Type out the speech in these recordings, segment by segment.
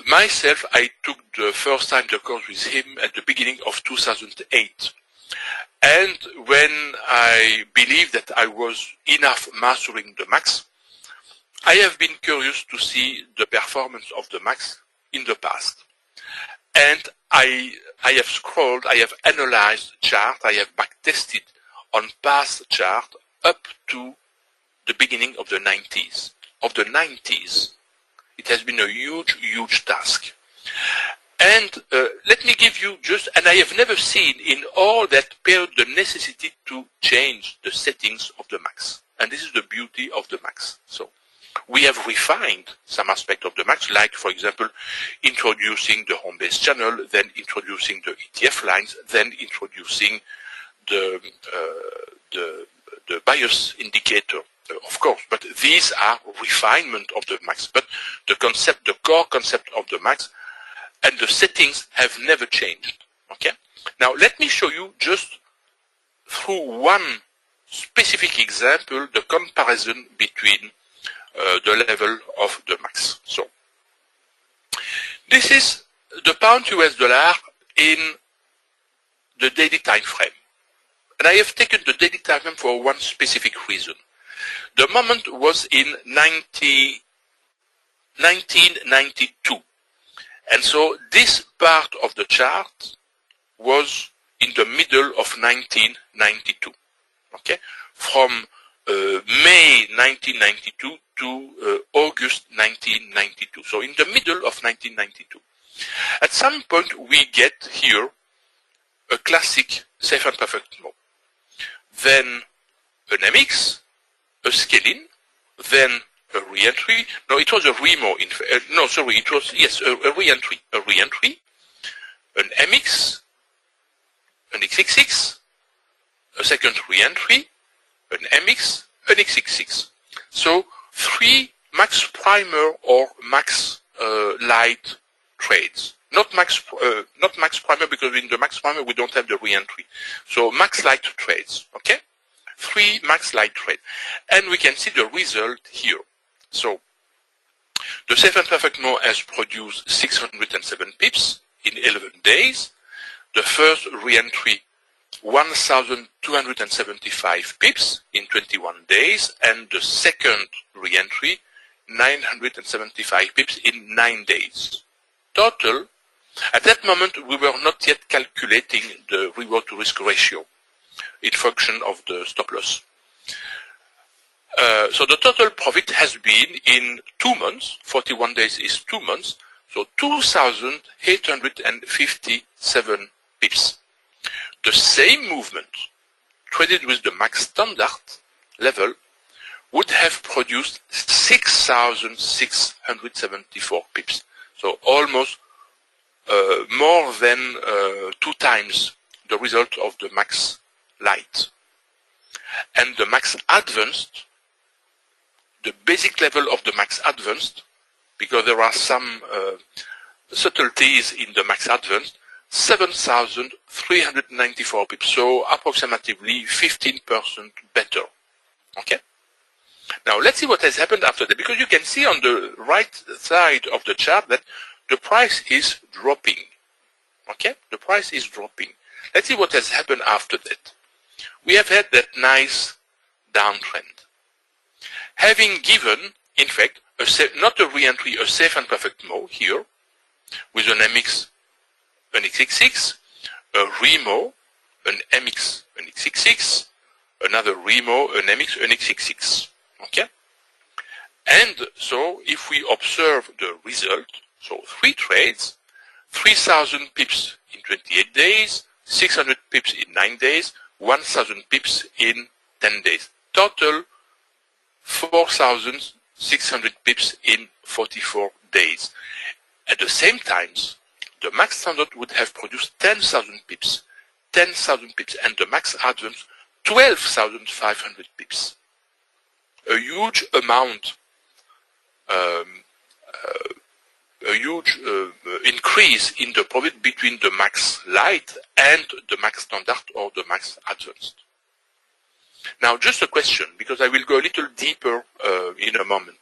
Myself, I took the first time the course with him at the beginning of 2008. And when I believed that I was enough mastering the max, I have been curious to see the performance of the max in the past. And I have scrolled, I have analyzed chart, I have backtested on past chart up to the beginning of the 90s. It has been a huge task. And let me give you just, and I have never seen in all that period the necessity to change the settings of the max. And this is the beauty of the max. So we have refined some aspect of the max, like, for example, introducing the home-based channel, then introducing the ETF lines, then introducing the bias indicator, of course. But these are refinement of the max. But the concept, the core concept of the max and the settings have never changed. Okay? Now, let me show you just through one specific example the comparison between the level of the max. So, this is the pound US dollar in the daily time frame. And I have taken the daily time frame for one specific reason. The moment was in 1992. And so this part of the chart was in the middle of 1992. Okay? From May 1992 to August 1992. So in the middle of 1992. At some point we get here a classic safe and perfect mode. Then an MX, a scale-in, then a re-entry. No, it was a remo. No, sorry, it was, yes, a re-entry. A re-entry, an MX, an XXX, a second re-entry, an MX, an XXX. So, 3 max primer or max light trades. Not max primer, because in the max primer we don't have the re-entry. So, max light trades, okay? 3 max light trade. And we can see the result here. So, the safe and perfect mode has produced 607 pips in 11 days. The first re-entry, 1,275 pips in 21 days. And the second re-entry, 975 pips in 9 days. Total, at that moment we were not yet calculating the reward to risk ratio in function of the stop loss. So the total profit has been in 2 months, 41 days is 2 months, so 2,857 pips. The same movement traded with the max standard level would have produced 6,674 pips. So almost more than 2 times the result of the max light. And the max advanced, the basic level of the max advanced, because there are some subtleties in the max advanced, 7,394 pips, so approximately 15% better. Okay? Now let's see what has happened after that, because you can see on the right side of the chart that the price is dropping. Okay? The price is dropping. Let's see what has happened after that. We have had that nice downtrend. Having given, in fact, not a re-entry, a safe and perfect mode here, with an MX, an XXX, a remo, an MX, an XXX, another remo, an MX, an XXX. Okay? And so, if we observe the result, so 3 trades, 3,000 pips in 28 days, 600 pips in 9 days, 1,000 pips in 10 days. Total 4,600 pips in 44 days. At the same time, the max standard would have produced 10,000 pips, and the max advance 12,500 pips. A huge amount, a huge increase in the profit between the max light and the max standard or the max advanced. Now, just a question, because I will go a little deeper in a moment.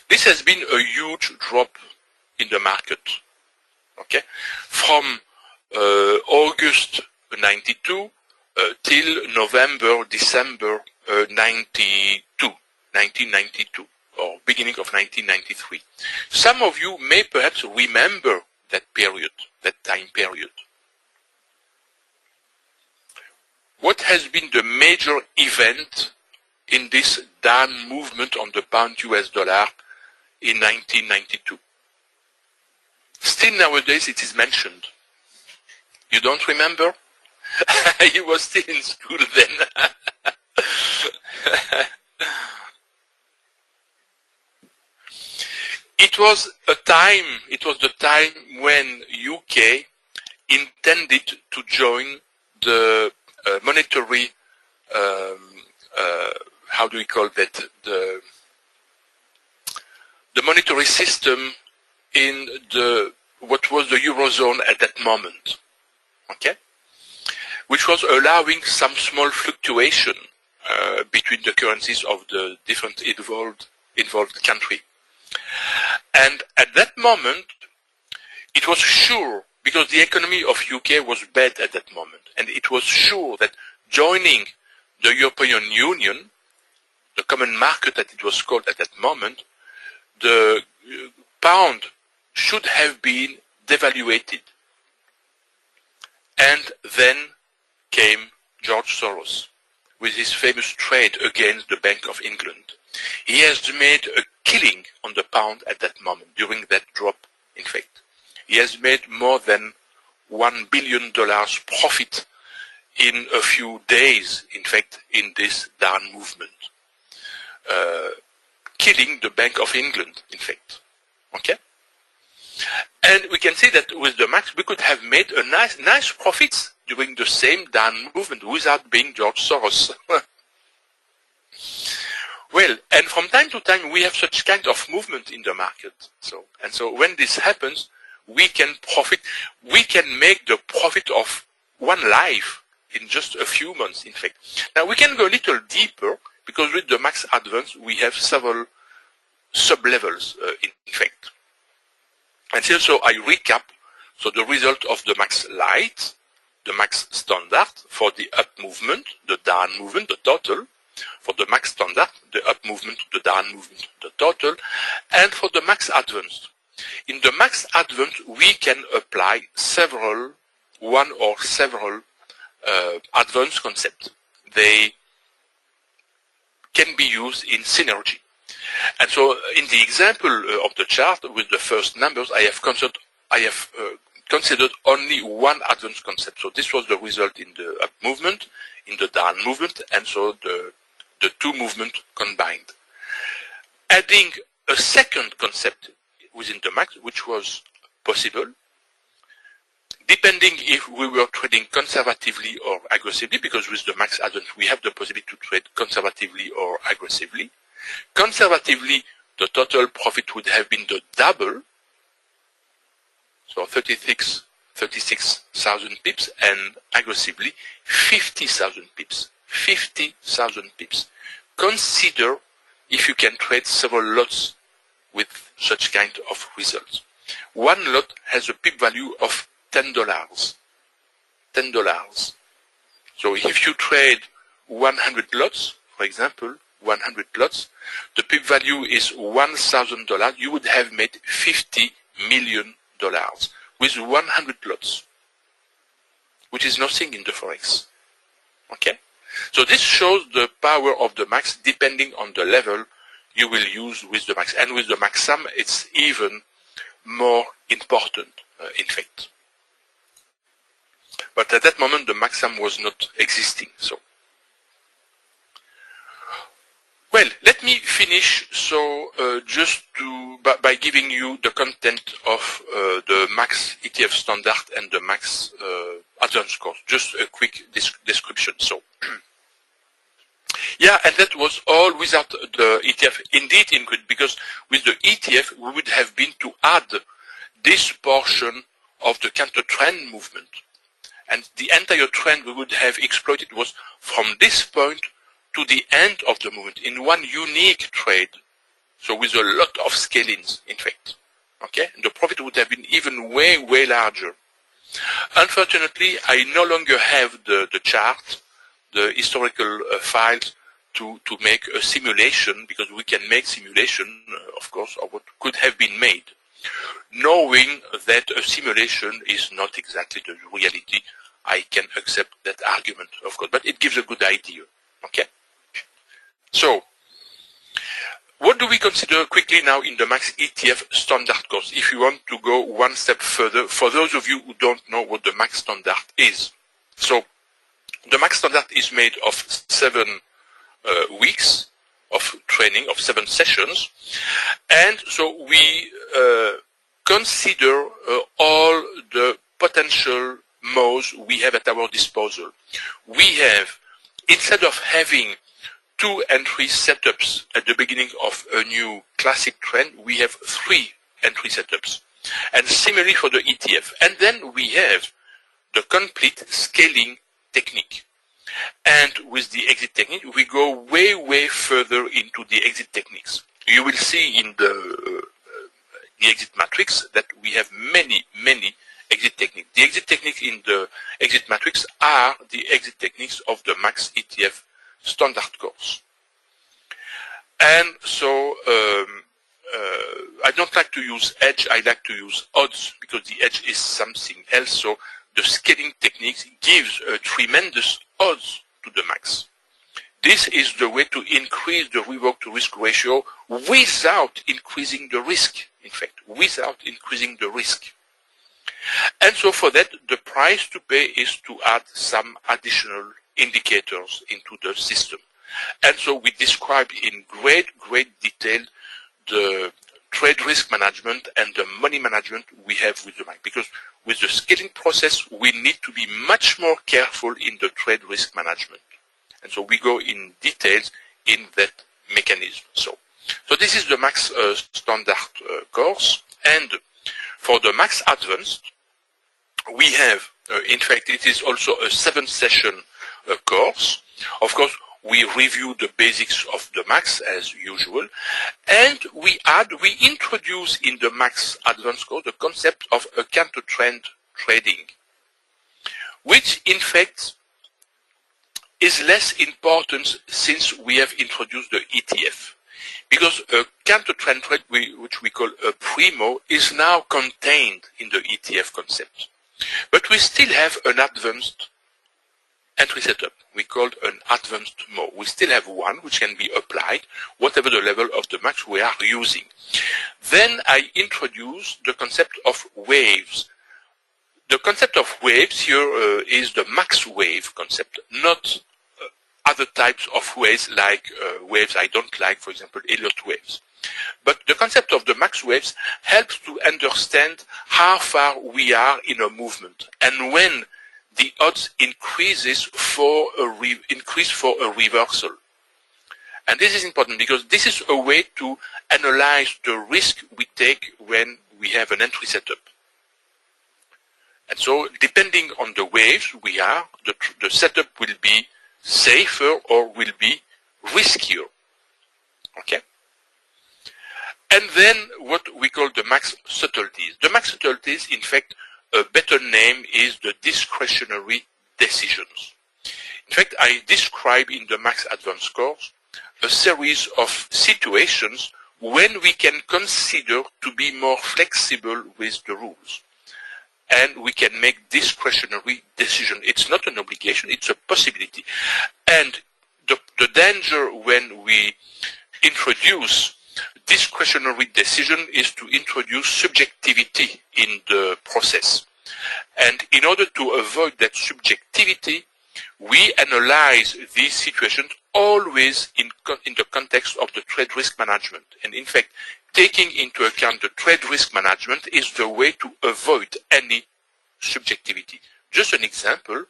This has been a huge drop in the market. Okay, from August 92 till November, December 1992, or beginning of 1993. Some of you may perhaps remember that period, that time period. What has been the major event in this down movement on the pound US dollar in 1992? Still nowadays it is mentioned. You don't remember? You were still in school then. It was the time when UK intended to join the monetary, how do we call that, the monetary system in what was the Eurozone at that moment, okay, which was allowing some small fluctuation between the currencies of the different involved country. And at that moment, it was sure, because the economy of UK was bad at that moment, and it was sure that joining the European Union, the common market that it was called at that moment, the pound should have been devaluated. And then came George Soros with his famous trade against the Bank of England. He has made a killing on the pound at that moment, during that drop, in fact. He has made more than $1 billion profit in a few days, in fact, in this down movement. Killing the Bank of England, in fact. Okay? And we can see that with the MAX, we could have made a nice profits during the same down movement without being George Soros. Well, and from time to time, we have such kind of movement in the market. So when this happens, we can profit. We can make the profit of one life in just a few months, in fact. Now, we can go a little deeper, because with the Max Advance, we have several sub-levels, in fact. And here, so I recap. So the result of the Max Light, the Max Standard for the up movement, the down movement, the total. For the Max Standard, the up movement, the down movement, the total. And for the Max Advanced. In the Max Advanced, we can apply one or several advanced concepts. They can be used in synergy. And so in the example of the chart with the first numbers, I have considered only one advanced concept. So this was the result in the up movement, in the down movement, and so the two movements combined. Adding a second concept within the max, which was possible, depending if we were trading conservatively or aggressively, because with the max advance we have the possibility to trade conservatively or aggressively. Conservatively, the total profit would have been the double, so 36,000 pips, and aggressively 50,000 pips. 50,000 pips. Consider if you can trade several lots with such kind of results. One lot has a pip value of $10. $10. So if you trade 100 lots, for example, 100 lots, the pip value is $1,000. You would have made $50 million with 100 lots, which is nothing in the Forex. Okay? So this shows the power of the max depending on the level you will use with the max. And with the max sum, it's even more important, in fact. But at that moment, the max sum was not existing. So, well, let me finish. So, just by giving you the content of the max ETF standard and the max advanced course. Just a quick description. So, yeah, and that was all without the ETF. Indeed, because with the ETF, we would have been to add this portion of the counter trend movement. And the entire trend we would have exploited was from this point to the end of the movement in one unique trade. So with a lot of scalings, in fact. Okay, the profit would have been even way larger. Unfortunately, I no longer have the chart, the historical files to make a simulation, because we can make simulation, of course, of what could have been made, knowing that a simulation is not exactly the reality. I can accept that argument, of course, but it gives a good idea. Okay. So, what do we consider quickly now in the MAX ETF standard course, if you want to go one step further, for those of you who don't know what the MAX standard is? So, the MAX standard is made of 7 weeks of training, of 7 sessions, and so we consider all the potential modes we have at our disposal. We have, instead of having 2 entry setups at the beginning of a new classic trend, we have 3 entry setups. And similarly for the ETF. And then we have the complete scaling technique. And with the exit technique, we go way further into the exit techniques. You will see in the exit matrix that we have many exit techniques. The exit techniques in the exit matrix are the exit techniques of the MAX ETF standard course. And so I don't like to use edge, I like to use odds, because the edge is something else. So the scaling techniques gives a tremendous odds to the MAX. This is the way to increase the reward to risk ratio without increasing the risk, in fact, without increasing the risk. And so for that, the price to pay is to add some additional indicators into the system. And so we describe in great detail the trade risk management and the money management we have with the MAX. Because with the scaling process, we need to be much more careful in the trade risk management. And so we go in details in that mechanism. So this is the MAX standard course. And for the MAX Advanced, we have, in fact, it is also a 7-session course. Of course, we review the basics of the MAX as usual, and we introduce in the MAX Advanced course the concept of a counter-trend trading, which in fact is less important since we have introduced the ETF. Because a counter-trend trade, which we call a primo, is now contained in the ETF concept. But we still have an advanced entry setup. We called an advanced mode. We still have one which can be applied, whatever the level of the MAX we are using. Then I introduce the concept of waves. The concept of waves here is the MAX wave concept, not other types of waves like waves I don't like, for example, Elliott waves. But the concept of the MAX waves helps to understand how far we are in a movement and when the odds increase for a reversal. And this is important because this is a way to analyze the risk we take when we have an entry setup. And so depending on the waves we are, the setup will be safer or will be riskier. Okay? And then what we call the MAX subtleties. The MAX subtleties, in fact, a better name is the discretionary decisions. In fact, I describe in the MAX Advanced course a series of situations when we can consider to be more flexible with the rules. And we can make discretionary decision. It's not an obligation, it's a possibility. And the danger when we introduce discretionary decision is to introduce subjectivity in the process. And in order to avoid that subjectivity, we analyze these situations always in the context of the trade risk management. And in fact, taking into account the trade risk management is the way to avoid any subjectivity. Just an example,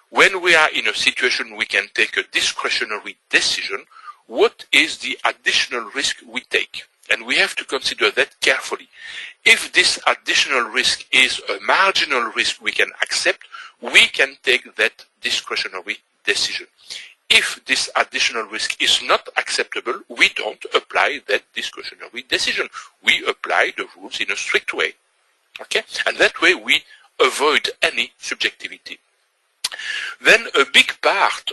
when we are in a situation we can take a discretionary decision, what is the additional risk we take? And we have to consider that carefully. If this additional risk is a marginal risk we can accept, we can take that discretionary decision. if this additional risk is not acceptable, we don't apply that discretionary decision. We apply the rules in a strict way. Okay? And that way we avoid any subjectivity. Then the big part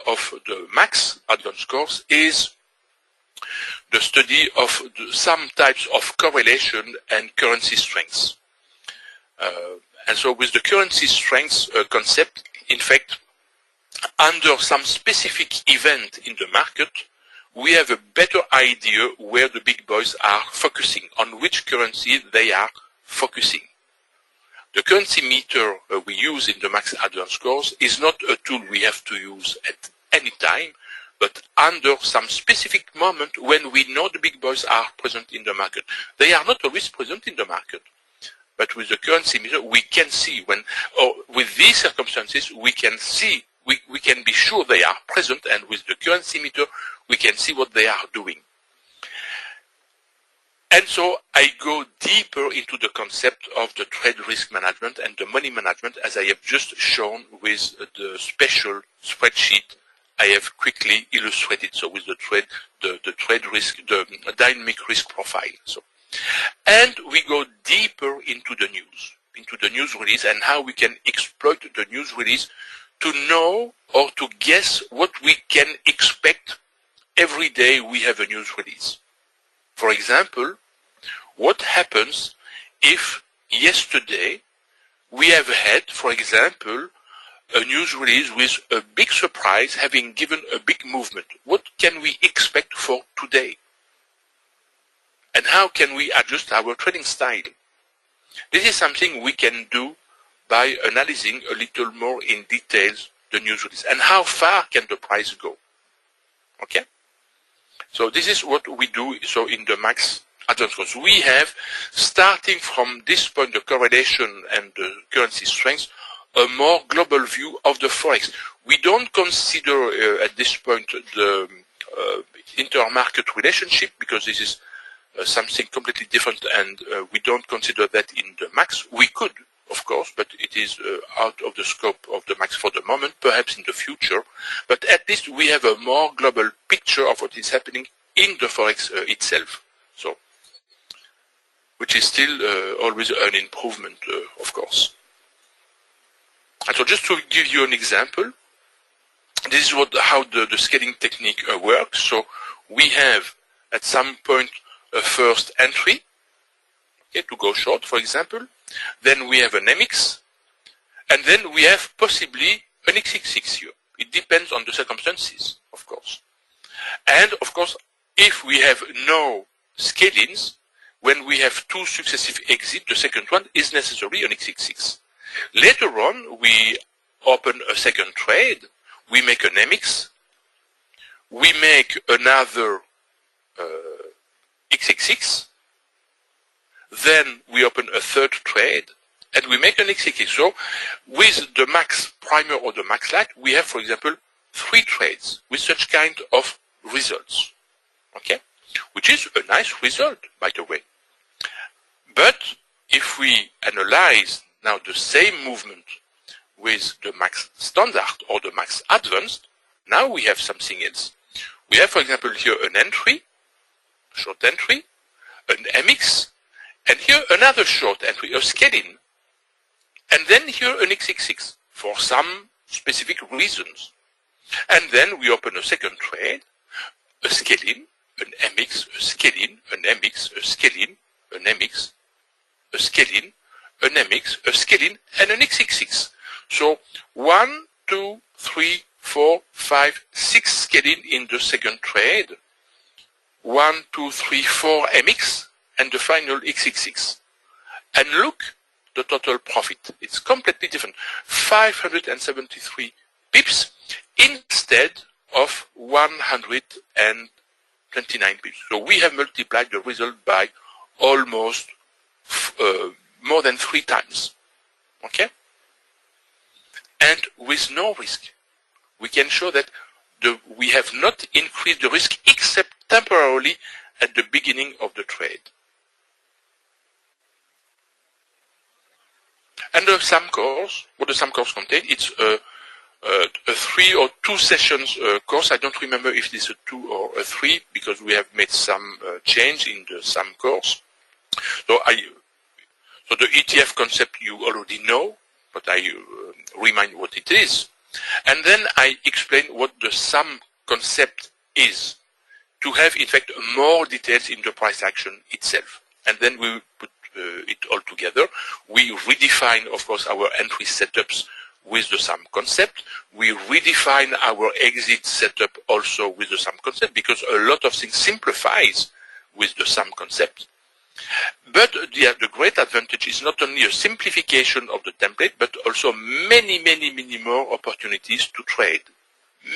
of the max advanced course is the study of some types of correlation and currency strengths. And so with the currency strengths concept, in fact, under some specific event in the market, we have a better idea where the big boys are focusing, on which currency they are focusing. The currency meter we use in the Max Advanced course is not a tool we have to use at any time, but under some specific moment when we know the big boys are present in the market. They are not always present in the market, but with the currency meter we can see when, or with these circumstances we can see, we can be sure they are present, and with the currency meter we can see what they are doing. And so I go deeper into the concept of the trade risk management and the money management, as I have just shown with the special spreadsheet I have quickly illustrated. So with the trade risk, the dynamic risk profile. So, and we go deeper into the news release and how we can exploit the news release to know or to guess what we can expect every day we have a news release. For example, what happens if yesterday we have had, for example, a news release with a big surprise having given a big movement? What can we expect for today? And how can we adjust our trading style? This is something we can do by analyzing a little more in details the news release. And how far can the price go? Okay? So this is what we do so in the Max Advanced course. We have, starting from this point, the correlation and the currency strength, a more global view of the Forex. We don't consider at this point the intermarket relationship, because this is something completely different, and we don't consider that in the Max. We could, of course, but it is out of the scope of the Max for the moment, perhaps in the future. But at least we have a more global picture of what is happening in the Forex itself. So, which is still always an improvement, of course. And so just to give you an example, this is how the scaling technique works. So we have at some point a first entry, okay, to go short, for example. Then we have an MX, and then we have possibly an XXX here. It depends on the circumstances, of course. And of course, if we have no scale-ins, when we have two successive exits, the second one is necessarily an XXX. Later on, we open a second trade, we make an MX, we make another XXX, then we open a third trade, and we make an XXX. So, with the Max Primer or the Max Light, we have, for example, 3 trades with such kind of results. Okay? Which is a nice result, by the way. But if we analyze now the same movement with the Max Standard or the Max Advanced, now we have something else. We have, for example, here an entry, short entry, an MX, and here another short entry, a scale-in, and then here an XXX for some specific reasons. And then we open a second trade, a scale-in, an MX, a scale-in, an MX, a scale-in, an MX, a scale-in, an MX, a scale-in, and an XXX. So 1, 2, 3, 4, 5, 6 scale-in in the second trade, 1, 2, 3, 4 MX, and the final XXX. And look, the total profit. It's completely different. 573 pips instead of 129 pips. So we have multiplied the result by almost more than 3 times. Okay? And with no risk. We can show that we have not increased the risk except temporarily at the beginning of the trade. And the sum course, what the sum course contains, it's a a 3 or 2 sessions course. I don't remember if this is a 2 or a 3 because we have made some change in the SAM course. So the ETF concept you already know, but I remind what it is. And then I explain what the SAM concept is, to have in fact more details in the price action itself. And then we put it all together. We redefine, of course, our entry setups with the SAM concept. We redefine our exit setup also with the SAM concept, because a lot of things simplifies with the SAM concept. But the great advantage is not only a simplification of the template, but also many more opportunities to trade.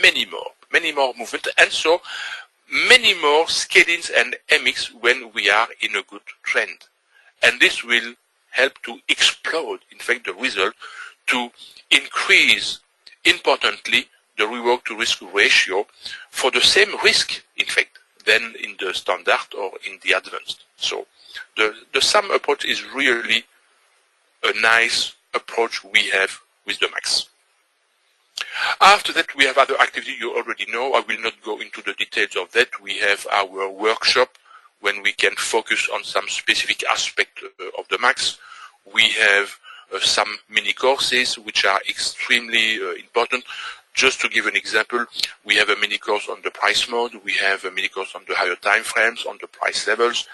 Many more movement, and so many more scalings and MX when we are in a good trend. And this will help to explode, in fact, the result, to increase, importantly, the reward to risk ratio for the same risk, in fact, than in the standard or in the advanced. So the SAM approach is really a nice approach we have with the MAX. After that, we have other activities you already know. I will not go into the details of that. We have our workshop when we can focus on some specific aspect of the MAX. We have some mini courses which are extremely important. Just to give an example, we have a mini course on the price mode, we have a mini course on the higher time frames, on the price levels,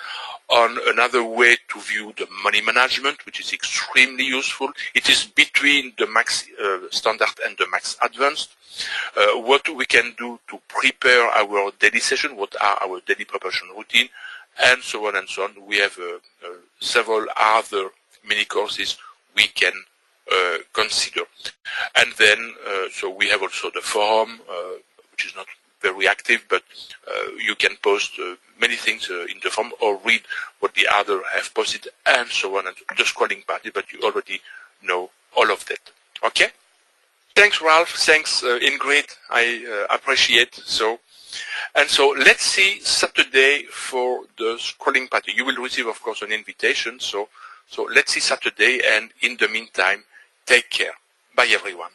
on another way to view the money management, which is extremely useful. It is between the MAX standard and the MAX advanced. What we can do to prepare our daily session, what are our daily preparation routine, and so on and so on. We have several other mini courses we can consider. And then, so we have also the forum, which is not very active, but you can post many things in the forum or read what the other have posted, and so on, and the scrolling party, but you already know all of that. Okay? Thanks, Ralph. Thanks, Ingrid. I appreciate so. And so let's see Saturday for the scrolling party. You will receive, of course, an invitation. So let's see Saturday, and in the meantime, take care. Bye, everyone.